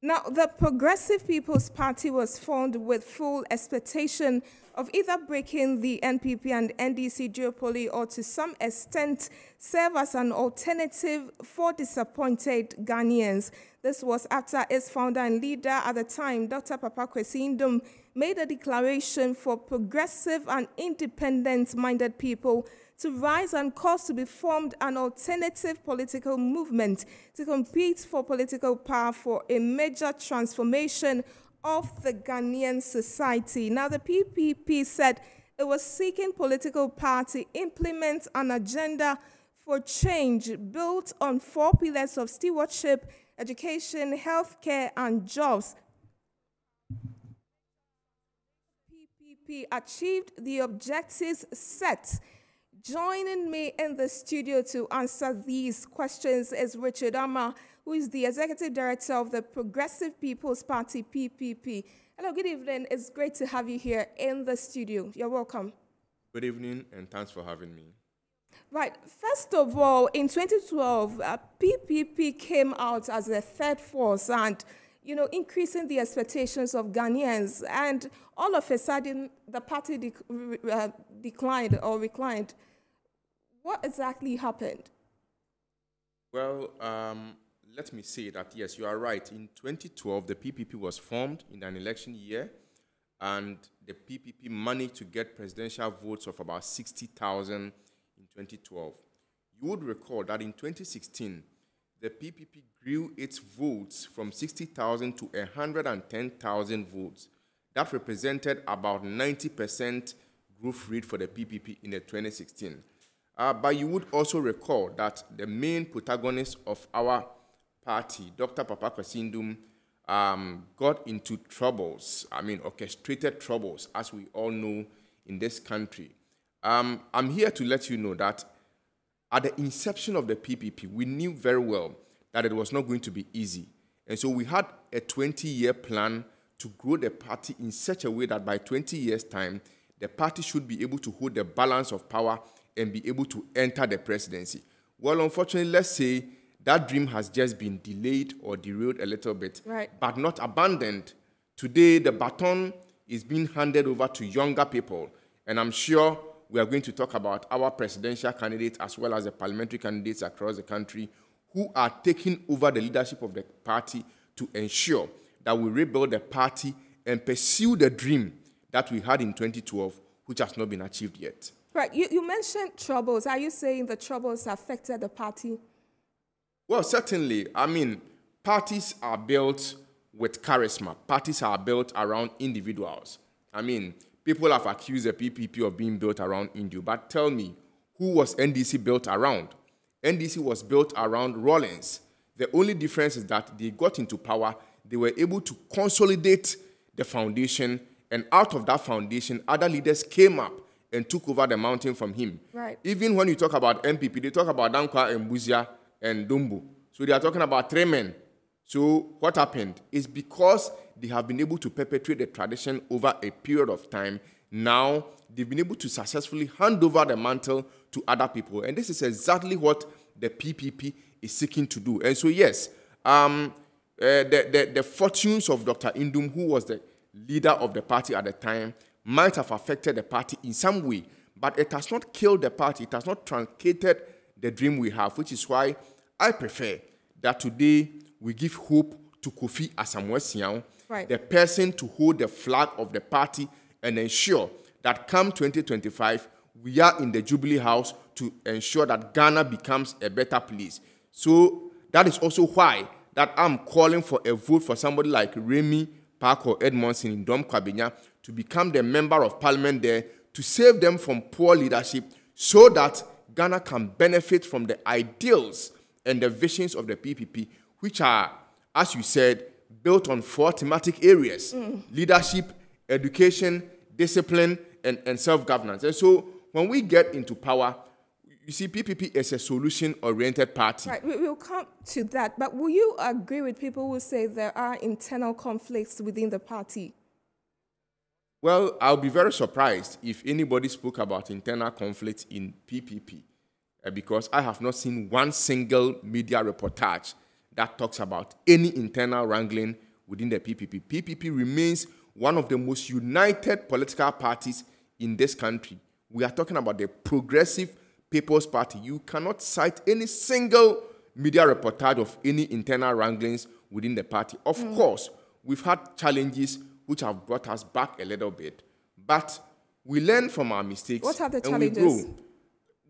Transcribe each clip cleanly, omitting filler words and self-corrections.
Now, the Progressive People's Party was formed with full expectation of either breaking the NPP and NDC duopoly or to some extent serve as an alternative for disappointed Ghanaians. This was after its founder and leader at the time, Dr. Papa Kwesi Ndom, made a declaration for progressive and independent-minded people to rise and cause to be formed an alternative political movement to compete for political power for a major transformation of the Ghanaian society. Now, the PPP said it was seeking political power to implement an agenda for change built on 4 pillars of stewardship, education, healthcare, and jobs. PPP achieved the objectives set. Joining me in the studio to answer these questions is Richard Amma, who is the Executive Director of the Progressive People's Party, PPP. Hello, good evening. It's great to have you here in the studio. You're welcome. Good evening, and thanks for having me. Right. First of all, in 2012, PPP came out as a third force and, increasing the expectations of Ghanaians. And all of a sudden, the party declined or reclined. What exactly happened? Well, let me say that, yes, you are right. In 2012, the PPP was formed in an election year, and the PPP managed to get presidential votes of about 60,000 in 2012. You would recall that in 2016, the PPP grew its votes from 60,000 to 110,000 votes. That represented about 90% growth rate for the PPP in the 2016. But you would also recall that the main protagonist of our party, Dr. Papa Kwesi Ndom, got into troubles, orchestrated troubles, as we all know in this country. I'm here to let you know that at the inception of the PPP, we knew very well that it was not going to be easy. And so we had a 20-year plan to grow the party in such a way that by 20 years' time, the party should be able to hold the balance of power and be able to enter the presidency. Well, unfortunately, let's say that dream has just been delayed or derailed a little bit, right, but not abandoned. Today, the baton is being handed over to younger people, and I'm sure we are going to talk about our presidential candidates as well as the parliamentary candidates across the country who are taking over the leadership of the party to ensure that we rebuild the party and pursue the dream that we had in 2012, which has not been achieved yet. Right. You mentioned troubles. Are you saying the troubles affected the party? Well, certainly. Parties are built with charisma. Parties are built around individuals. People have accused the PPP of being built around India. But tell me, who was NDC built around? NDC was built around Rawlings. The only difference is that they got into power, they were able to consolidate the foundation, and out of that foundation, other leaders came up and took over the mountain from him. Right. Even when you talk about NPP, they talk about Dankwa and Buzia and Dumbu. So they are talking about 3 men. So what happened is because they have been able to perpetuate the tradition over a period of time, now they've been able to successfully hand over the mantle to other people. And this is exactly what the PPP is seeking to do. And so, yes, the fortunes of Dr. Ndom, who was the leader of the party at the time, might have affected the party in some way, but it has not killed the party. It has not truncated the dream we have, which is why I prefer that today we give hope to Kofi Asam-Wesian, right, the person to hold the flag of the party and ensure that come 2025, we are in the Jubilee House to ensure that Ghana becomes a better place. So that is also why that I'm calling for a vote for somebody like Remy Parker Edmondson in Dom Kwabenya to become the member of parliament there to save them from poor leadership so that Ghana can benefit from the ideals and the visions of the PPP, which are, as you said, built on 4 thematic areas: leadership, education, discipline, and self-governance. And so when we get into power, you see, PPP is a solution-oriented party. Right, we'll come to that. But will you agree with people who say there are internal conflicts within the party? Well, I'll be very surprised if anybody spoke about internal conflict in PPP, because I have not seen one single media reportage that talks about any internal wrangling within the PPP. PPP remains one of the most united political parties in this country. We are talking about the Progressive People's Party. You cannot cite any single media reportage of any internal wranglings within the party. Of course, we've had challenges which have brought us back a little bit, but we learn from our mistakes. What are the and challenges?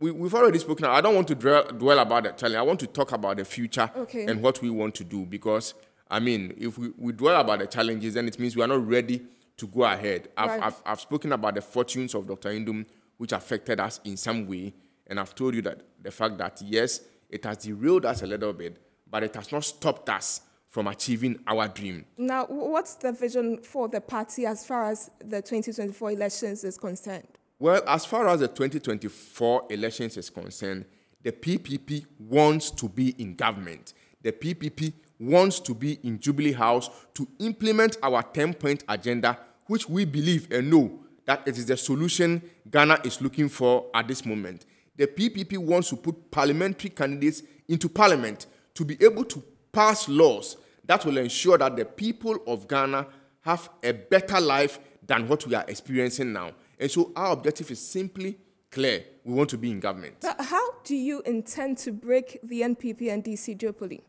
We grow. We've already spoken. I don't want to dwell about the challenge. I want to talk about the future and what we want to do, because, I mean, if we dwell about the challenges, then it means we are not ready to go ahead. I've spoken about the fortunes of Dr. Indum, which affected us in some way, and I've told you that the fact that, yes, it has derailed us a little bit, but it has not stopped us from achieving our dream. Now, what's the vision for the party as far as the 2024 elections is concerned? Well, as far as the 2024 elections is concerned, the PPP wants to be in government. The PPP wants to be in Jubilee House to implement our 10-point agenda, which we believe and know that it is the solution Ghana is looking for at this moment. The PPP wants to put parliamentary candidates into parliament to be able to pass laws that will ensure that the people of Ghana have a better life than what we are experiencing now. And so our objective is simply clear. We want to be in government. But how do you intend to break the NPP and DCE duopoly?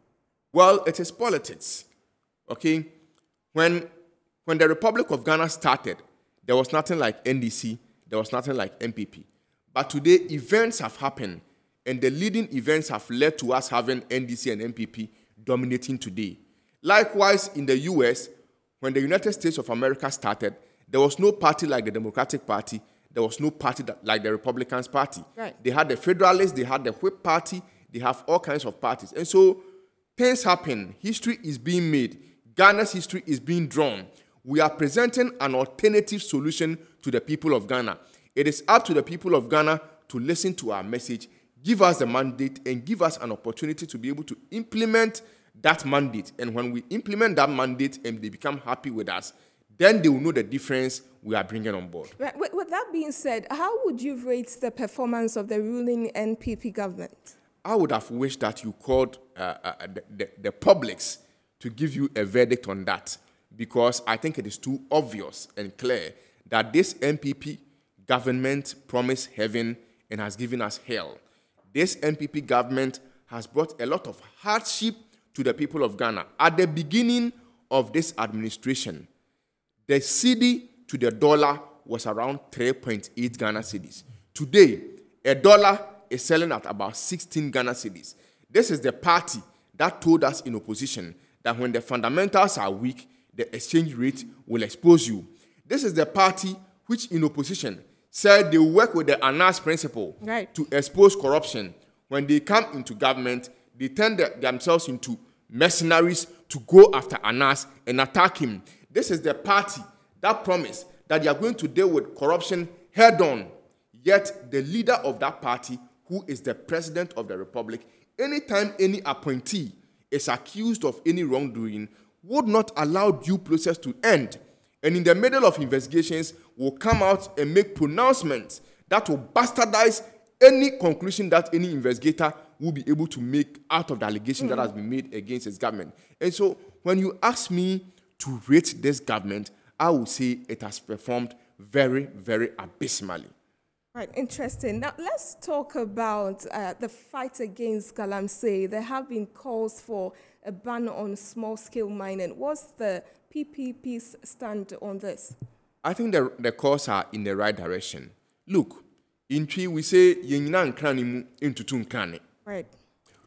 Well, it is politics. Okay? When the Republic of Ghana started, there was nothing like NDC, there was nothing like NPP. But today, events have happened, and the leading events have led to us having NDC and NPP dominating today. Likewise, in the US, when the United States of America started, there was no party like the Democratic Party. There was no party like the Republicans Party. Right. They had the Federalists, they had the Whip Party, they have all kinds of parties. And so things happen. History is being made. Ghana's history is being drawn. We are presenting an alternative solution to the people of Ghana. It is up to the people of Ghana to listen to our message, give us the mandate, and give us an opportunity to be able to implement that mandate. And when we implement that mandate and they become happy with us, then they will know the difference we are bringing on board. Right. With that being said, how would you rate the performance of the ruling NPP government? I would have wished that you called the publics to give you a verdict on that, because I think it is too obvious and clear that this NPP government promised heaven and has given us hell. This NPP government has brought a lot of hardship to the people of Ghana. At the beginning of this administration, the cedi to the dollar was around 3.8 Ghana cedis. Today, a dollar is selling at about 16 Ghana cedis. This is the party that told us in opposition that when the fundamentals are weak, the exchange rate will expose you. This is the party which in opposition said they will work with the Anas principle to expose corruption. When they come into government, they turn themselves into mercenaries to go after Anas and attack him. This is the party that promised that they are going to deal with corruption head on. Yet the leader of that party, who is the president of the republic, anytime any appointee is accused of any wrongdoing, would not allow due process to end. And in the middle of investigations, will come out and make pronouncements that will bastardize any conclusion that any investigator will be able to make out of the allegation that has been made against his government. And so when you ask me to rate this government, I would say it has performed very, very abysmally. Right, interesting. Now, let's talk about the fight against Galamsay. There have been calls for a ban on small-scale mining. What's the PPP's stand on this? I think the calls are in the right direction. Look, in Twi, we say, right.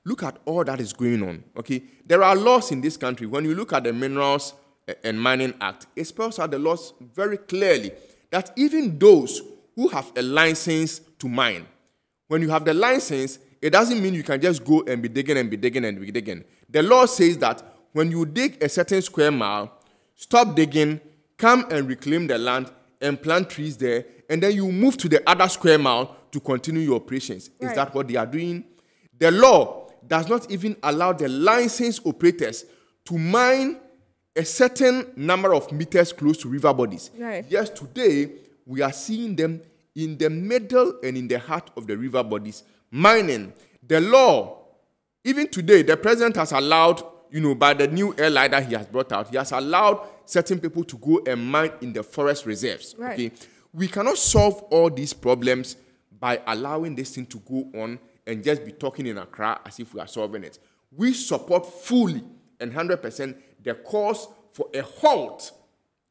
Look at all that is going on, okay? There are laws in this country. When you look at the Minerals and Mining Act, it spells out the laws very clearly that even those who have a license to mine, when you have the license, it doesn't mean you can just go and be digging and be digging and be digging. The law says that when you dig a certain square mile, stop digging, come and reclaim the land and plant trees there, and then you move to the other square mile to continue your operations. Right. Is that what they are doing? The law does not even allow the licensed operators to mine a certain number of meters close to river bodies. Right. Yes, today, we are seeing them in the middle and in the heart of the river bodies mining. The law, even today, the president has allowed by the new airline that he has brought out, he has allowed certain people to go and mine in the forest reserves. Right. Okay, we cannot solve all these problems by allowing this thing to go on and just be talking in Accra as if we are solving it. We support fully and 100% the cause for a halt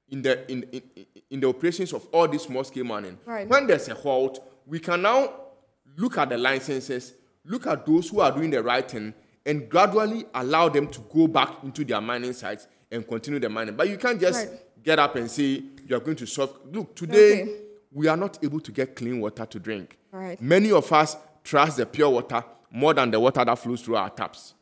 in the operations of all this small-scale mining. Right. When there's a halt, we can now look at the licenses, look at those who are doing the right thing, and gradually allow them to go back into their mining sites and continue the mining. But you can't just get up and say you are going to solve. Look, today we are not able to get clean water to drink. Right. Many of us trust the pure water more than the water that flows through our taps.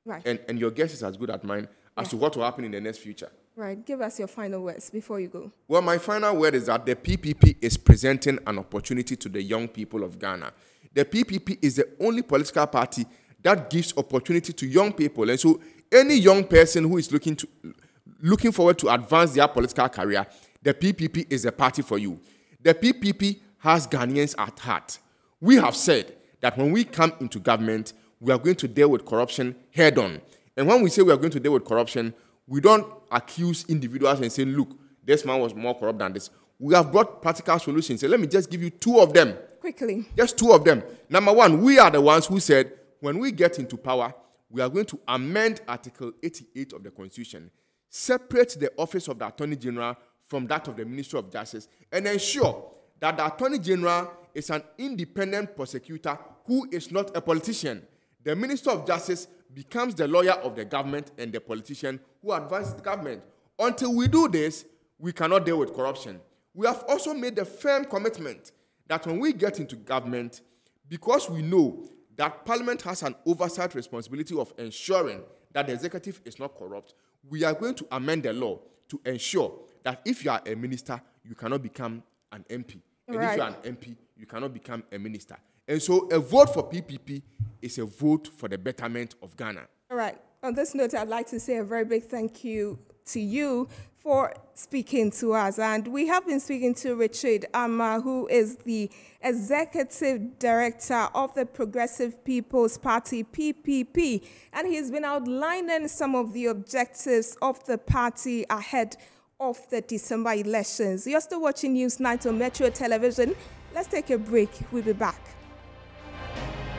Right. And your guess is as good as mine as to what will happen in the next future. Right. Give us your final words before you go. Well, my final word is that the PPP is presenting an opportunity to the young people of Ghana. The PPP is the only political party that gives opportunity to young people. And so any young person who is looking forward to advance their political career, the PPP is a party for you. The PPP has Ghanaians at heart. We have said that when we come into government, we are going to deal with corruption head on. And when we say we are going to deal with corruption, we don't accuse individuals and say, look, this man was more corrupt than this. We have brought practical solutions. So let me just give you two of them. Quickly. Just two of them. Number one, we are the ones who said, when we get into power, we are going to amend Article 88 of the Constitution, separate the office of the Attorney General from that of the Ministry of Justice, and ensure that the Attorney General is an independent prosecutor who is not a politician. The Minister of Justice becomes the lawyer of the government and the politician who advises the government. Until we do this, we cannot deal with corruption. We have also made the firm commitment that when we get into government, because we know that Parliament has an oversight responsibility of ensuring that the executive is not corrupt, we are going to amend the law to ensure that if you are a minister, you cannot become an MP. And if you are an MP, you cannot become a minister. And so a vote for PPP is a vote for the betterment of Ghana. All right. On this note, I'd like to say a very big thank you to you for speaking to us. And we have been speaking to Richard Amma, who is the Executive Director of the Progressive People's Party, PPP. And he's been outlining some of the objectives of the party ahead of the December elections. You're still watching News Night on Metro Television. Let's take a break. We'll be back.